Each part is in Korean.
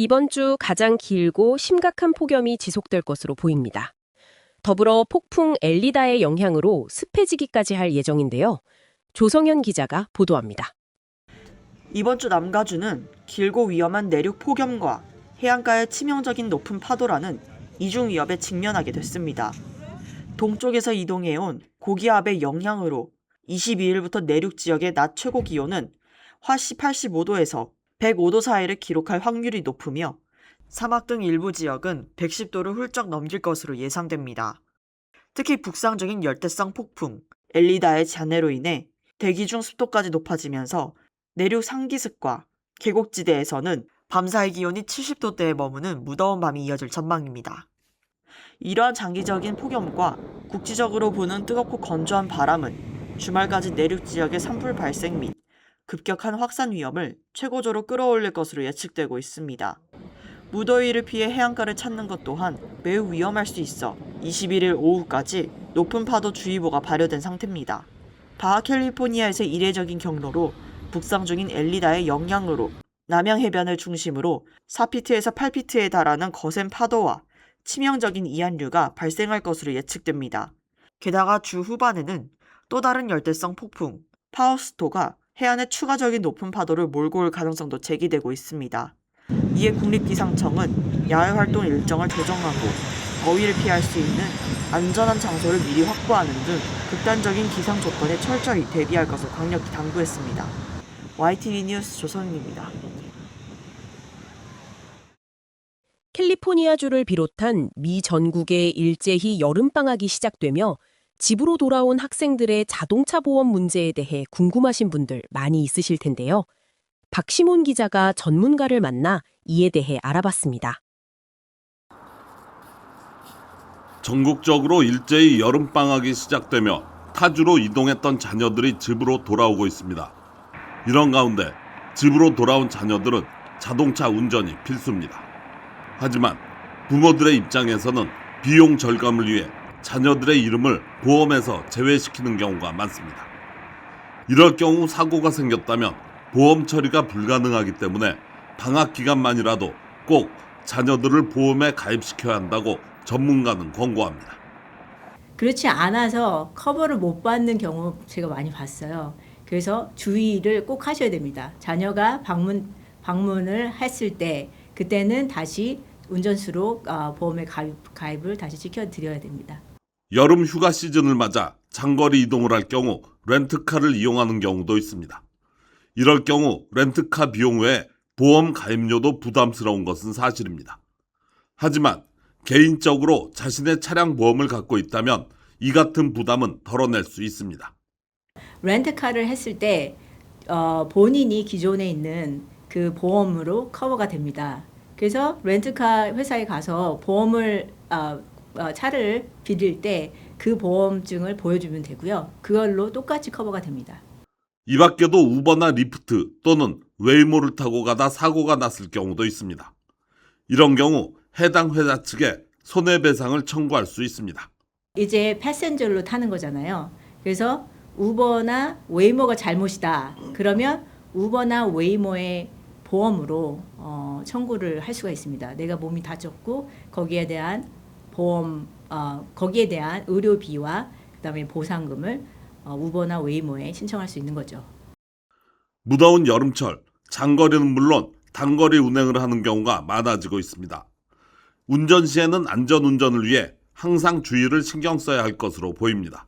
이번 주 가장 길고 심각한 폭염이 지속될 것으로 보입니다. 더불어 폭풍 엘리다의 영향으로 습해지기까지 할 예정인데요. 조성현 기자가 보도합니다. 이번 주 남가주는 길고 위험한 내륙 폭염과 해안가의 치명적인 높은 파도라는 이중 위협에 직면하게 됐습니다. 동쪽에서 이동해온 고기압의 영향으로 22일부터 내륙 지역의 낮 최고 기온은 화씨 85도에서 105도 사이를 기록할 확률이 높으며 사막 등 일부 지역은 110도를 훌쩍 넘길 것으로 예상됩니다. 특히 북상적인 열대성 폭풍 엘리다의 잔해로 인해 대기 중 습도까지 높아지면서 내륙 상기습과 계곡지대에서는 밤사이 기온이 70도대에 머무는 무더운 밤이 이어질 전망입니다. 이러한 장기적인 폭염과 국지적으로 부는 뜨겁고 건조한 바람은 주말까지 내륙 지역의 산불 발생 및 급격한 확산 위험을 최고조로 끌어올릴 것으로 예측되고 있습니다. 무더위를 피해 해안가를 찾는 것 또한 매우 위험할 수 있어 21일 오후까지 높은 파도 주의보가 발효된 상태입니다. 바하캘리포니아에서의 이례적인 경로로 북상 중인 엘리다의 영향으로 남양 해변을 중심으로 4피트에서 8피트에 달하는 거센 파도와 치명적인 이한류가 발생할 것으로 예측됩니다. 게다가 주 후반에는 또 다른 열대성 폭풍 파우스토가 해안에 추가적인 높은 파도를 몰고 올 가능성도 제기되고 있습니다. 이에 국립기상청은 야외 활동 일정을 조정하고 더위를 피할 수 있는 안전한 장소를 미리 확보하는 등 극단적인 기상 조건에 철저히 대비할 것을 강력히 당부했습니다. YTV 뉴스 조선입니다. 캘리포니아주를 비롯한 미 전국에 일제히 여름방학이 시작되며 집으로 돌아온 학생들의 자동차 보험 문제에 대해 궁금하신 분들 많이 있으실 텐데요. 박시몬 기자가 전문가를 만나 이에 대해 알아봤습니다. 전국적으로 일제히 여름방학이 시작되며 타주로 이동했던 자녀들이 집으로 돌아오고 있습니다. 이런 가운데 집으로 돌아온 자녀들은 자동차 운전이 필수입니다. 하지만 부모들의 입장에서는 비용 절감을 위해 자녀들의 이름을 보험에서 제외시키는 경우가 많습니다. 이럴 경우 사고가 생겼다면 보험 처리가 불가능하기 때문에 방학 기간만이라도 꼭 자녀들을 보험에 가입시켜야 한다고 전문가는 권고합니다. 그렇지 않아서 커버를 못 받는 경우 제가 많이 봤어요. 그래서 주의를 꼭 하셔야 됩니다. 자녀가 방문을 했을 때 그때는 다시 운전수로 보험에 가입을 다시 시켜드려야 됩니다. 여름 휴가 시즌을 맞아 장거리 이동을 할 경우 렌트카를 이용하는 경우도 있습니다. 이럴 경우 렌트카 비용 외에 보험 가입료도 부담스러운 것은 사실입니다. 하지만 개인적으로 자신의 차량 보험을 갖고 있다면 이 같은 부담은 덜어낼 수 있습니다. 렌트카를 했을 때 본인이 기존에 있는 그 보험으로 커버가 됩니다. 그래서 렌트카 회사에 가서 보험을 차를 빌릴 때 그 보험증을 보여주면 되고요. 그걸로 똑같이 커버가 됩니다. 이 밖에도 우버나 리프트 또는 웨이모를 타고 가다 사고가 났을 경우도 있습니다. 이런 경우 해당 회사 측에 손해배상을 청구할 수 있습니다. 이제 패센저로 타는 거잖아요. 그래서 우버나 웨이모가 잘못이다. 그러면 우버나 웨이모의 보험으로 청구를 할 수가 있습니다. 내가 몸이 다쳤고 거기에 대한 거기에 대한 의료비와 그다음에 보상금을 우버나 웨이모에 신청할 수 있는 거죠. 무더운 여름철, 장거리는 물론 단거리 운행을 하는 경우가 많아지고 있습니다. 운전 시에는 안전운전을 위해 항상 주의를 신경 써야 할 것으로 보입니다.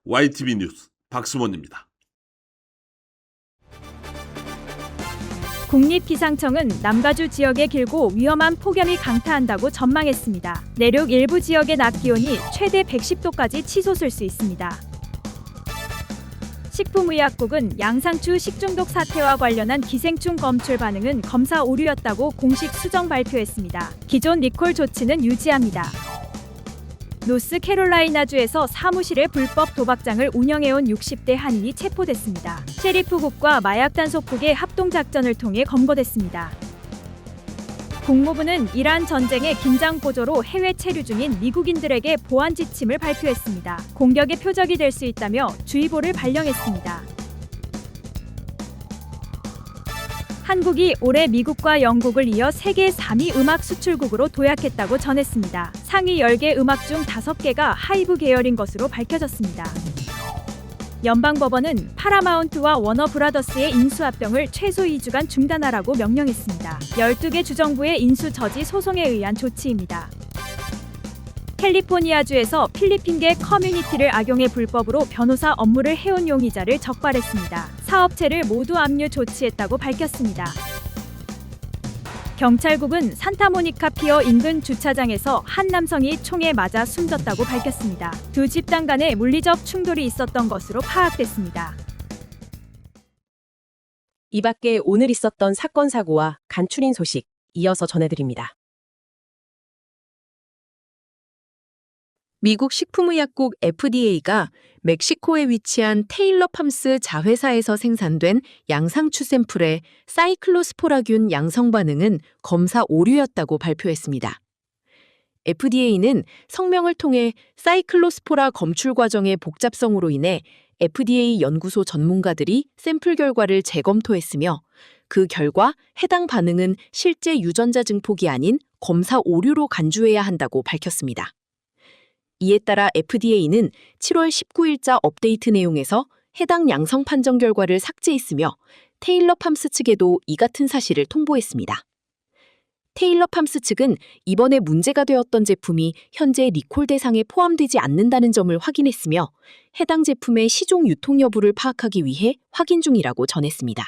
YTV 뉴스 박시몬입니다. 국립기상청은 남가주 지역의 길고 위험한 폭염이 강타한다고 전망했습니다. 내륙 일부 지역의 낮 기온이 최대 110도까지 치솟을 수 있습니다. 식품의약국은 양상추 식중독 사태와 관련한 기생충 검출 반응은 검사 오류였다고 공식 수정 발표했습니다. 기존 리콜 조치는 유지합니다. 노스캐롤라이나주에서 사무실에 불법 도박장을 운영해온 60대 한인이 체포됐습니다. 셰리프국과 마약 단속국의 합동작전을 통해 검거됐습니다. 국무부는 이란 전쟁의 긴장 고조로 해외 체류 중인 미국인들에게 보안 지침을 발표했습니다. 공격의 표적이 될 수 있다며 주의보를 발령했습니다. 한국이 올해 미국과 영국을 이어 세계 3위 음악 수출국으로 도약했다고 전했습니다. 상위 10개 음악 중 5개가 하이브 계열인 것으로 밝혀졌습니다. 연방법원은 파라마운트와 워너브라더스의 인수합병을 최소 2주간 중단하라고 명령했습니다. 12개 주정부의 인수 저지 소송에 의한 조치입니다. 캘리포니아주에서 필리핀계 커뮤니티를 악용해 불법으로 변호사 업무를 해온 용의자를 적발했습니다. 사업체를 모두 압류 조치했다고 밝혔습니다. 경찰국은 산타모니카 피어 인근 주차장에서 한 남성이 총에 맞아 숨졌다고 밝혔습니다. 두 집단 간에 물리적 충돌이 있었던 것으로 파악됐습니다. 이 밖에 오늘 있었던 사건 사고와 간추린 소식 이어서 전해드립니다. 미국 식품의약국 FDA가 멕시코에 위치한 테일러 팜스 자회사에서 생산된 양상추 샘플의 사이클로스포라균 양성 반응은 검사 오류였다고 발표했습니다. FDA는 성명을 통해 사이클로스포라 검출 과정의 복잡성으로 인해 FDA 연구소 전문가들이 샘플 결과를 재검토했으며 그 결과 해당 반응은 실제 유전자 증폭이 아닌 검사 오류로 간주해야 한다고 밝혔습니다. 이에 따라 FDA는 7월 19일자 업데이트 내용에서 해당 양성 판정 결과를 삭제했으며 테일러 팜스 측에도 이 같은 사실을 통보했습니다. 테일러 팜스 측은 이번에 문제가 되었던 제품이 현재 리콜 대상에 포함되지 않는다는 점을 확인했으며 해당 제품의 시종 유통 여부를 파악하기 위해 확인 중이라고 전했습니다.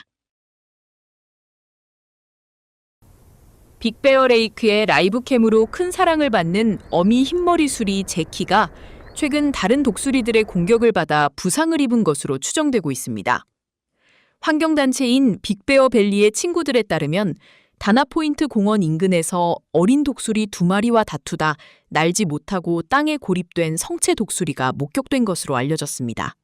빅베어 레이크의 라이브 캠으로 큰 사랑을 받는 어미 흰머리 수리 제키가 최근 다른 독수리들의 공격을 받아 부상을 입은 것으로 추정되고 있습니다. 환경단체인 빅베어 밸리의 친구들에 따르면 다나포인트 공원 인근에서 어린 독수리 2마리와 다투다 날지 못하고 땅에 고립된 성체 독수리가 목격된 것으로 알려졌습니다.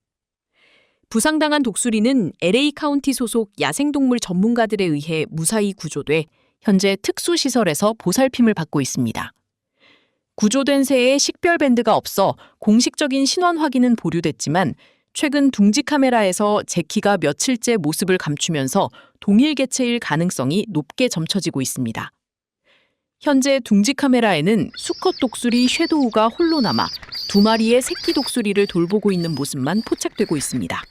부상당한 독수리는 LA 카운티 소속 야생동물 전문가들에 의해 무사히 구조돼 현재 특수시설에서 보살핌을 받고 있습니다. 구조된 새에 식별 밴드가 없어 공식적인 신원 확인은 보류됐지만 최근 둥지 카메라에서 제키가 며칠째 모습을 감추면서 동일 개체일 가능성이 높게 점쳐지고 있습니다. 현재 둥지 카메라에는 수컷 독수리 섀도우가 홀로 남아 2마리의 새끼 독수리를 돌보고 있는 모습만 포착되고 있습니다.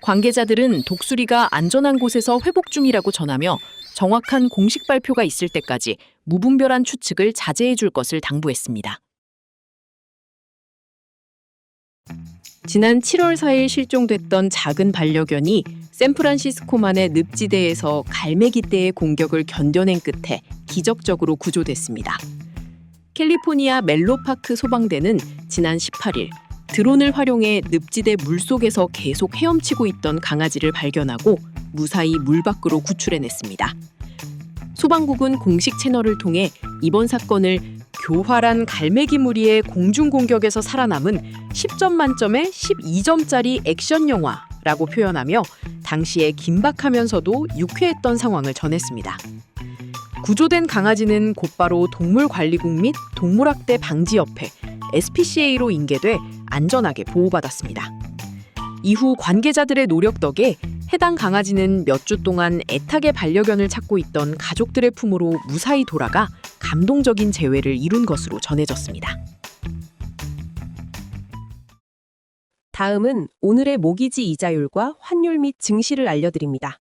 관계자들은 독수리가 안전한 곳에서 회복 중이라고 전하며 정확한 공식 발표가 있을 때까지 무분별한 추측을 자제해 줄 것을 당부했습니다. 지난 7월 4일 실종됐던 작은 반려견이 샌프란시스코만의 늪지대에서 갈매기떼의 공격을 견뎌낸 끝에 기적적으로 구조됐습니다. 캘리포니아 멜로파크 소방대는 지난 18일 드론을 활용해 늪지대 물속에서 계속 헤엄치고 있던 강아지를 발견하고 무사히 물 밖으로 구출해냈습니다. 소방국은 공식 채널을 통해 이번 사건을 교활한 갈매기 무리의 공중공격에서 살아남은 10점 만점의 12점짜리 액션 영화라고 표현하며 당시에 긴박하면서도 유쾌했던 상황을 전했습니다. 구조된 강아지는 곧바로 동물관리국 및 동물학대 방지협회 SPCA로 인계돼 안전하게 보호받았습니다. 이후 관계자들의 노력 덕에 해당 강아지는 몇 주 동안 애타게 반려견을 찾고 있던 가족들의 품으로 무사히 돌아가 감동적인 재회를 이룬 것으로 전해졌습니다. 다음은 오늘의 모기지 이자율과 환율 및 증시를 알려드립니다.